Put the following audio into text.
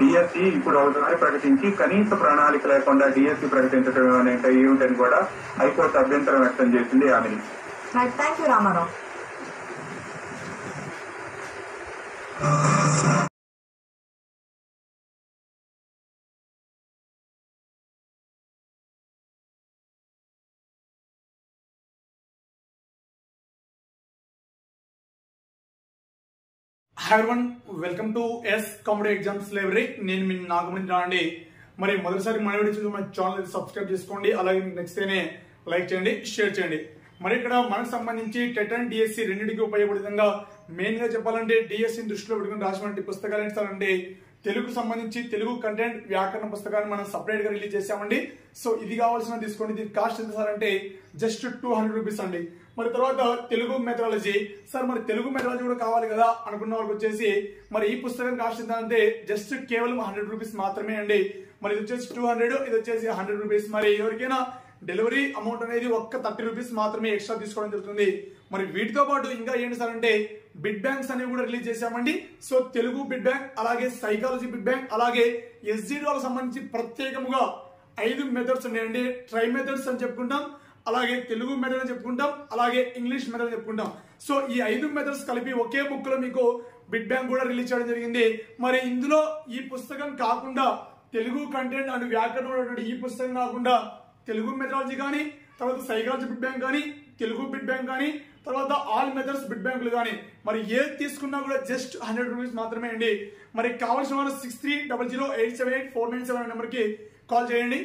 DSC ఇప్పుడు ఒకసారి ప్రకటించి కనీస ప్రణాళిక లేకుండా డిఎస్సి ప్రకటించడం అనేది ఏమిటని కూడా హైకోర్టు అభ్యంతరం వ్యక్తం చేసింది ఆమెని. Thank you Ramarao. Hi everyone, welcome to S competitive exams library. నేను మీ నాగమణి రాండి. మరి మొదటిసారి మన వీడియో చూసి మన ఛానల్ సబ్స్క్రైబ్ చేసుకోండి. అలాగే మీకు నచ్చితేనే లైక్ చేయండి, షేర్ చేయండి. మరి ఇక్కడ మనకు సంబంధించి టెట్ అండ్ డిఎస్సి రెండింటికి ఉపయోగపడే విధంగా మెయిన్ గా చెప్పాలంటే డిఎస్సిని దృష్టిలో పెట్టుకుని రాసినటువంటి పుస్తకాలు ఏంటంటే తెలుగు సంబంధించి తెలుగు కంటెంట్ వ్యాకరణ పుస్తకాన్ని మనం సపరేట్ గా రిలీజ్ చేసామండి. సో ఇది కావాల్సిన తీసుకోండి. దీని కాస్ట్ ఎంత సార్ అంటే జస్ట్ 200 రూపీస్ అండి. మరి తర్వాత తెలుగు మెథడాలజీ, సార్ మరి తెలుగు మెథడాలజీ కూడా కావాలి కదా అనుకున్న వాళ్ళకి వచ్చేసి మరి ఈ పుస్తకం కాస్ట్ ఎంత అంటే జస్ట్ కేవలం 100 రూపీస్ మాత్రమే అండి. మరి ఇది వచ్చేసి 200, ఇది వచ్చేసి 100 రూపీస్. మరి ఎవరికైనా డెలివరీ అమౌంట్ అనేది ఒక్క 30 రూపీస్ మాత్రమే ఎక్స్ట్రా తీసుకోవడం జరుగుతుంది. మరి వీటితో పాటు ఇంకా ఏంటి సార్ అంటే బిడ్ బ్యాంక్స్ అనేవి కూడా రిలీజ్ చేశామండి. సో తెలుగు బిడ్ బ్యాంక్, అలాగే సైకాలజీ బిడ్ బ్యాంక్, అలాగే ఎస్జిడి వాళ్ళకి సంబంధించి ప్రత్యేకముగా 5 మెథడ్స్ ఉన్నాయండి. ట్రై మెథడ్స్ అని చెప్పుకుంటాం, అలాగే తెలుగు మెథడ్ అని చెప్పుకుంటాం, అలాగే ఇంగ్లీష్ మెథడ్ అని చెప్పుకుంటాం. సో ఈ 5 మెథడ్స్ కలిపి ఒకే బుక్ లో మీకు బిడ్ బ్యాంక్ కూడా రిలీజ్ చేయడం జరిగింది. మరి ఇందులో ఈ పుస్తకం కాకుండా తెలుగు కంటెంట్ అండ్ వ్యాకరణం ఈ పుస్తకం కాకుండా తెలుగు మెథడాలజీ కానీ, తర్వాత సైకాలజీ బిడ్ బ్యాంక్ కానీ, తెలుగు బిడ్ బ్యాంక్ కానీ, తర్వాత ఆల్ మెథడ్స్ బిడ్ బ్యాంకులు కానీ మరి ఏది తీసుకున్నా కూడా జస్ట్ 100 రూపీస్ మాత్రమే అండి. మరి కావాల్సిన వారు 6300878497 నెంబర్ కి కాల్ చేయండి.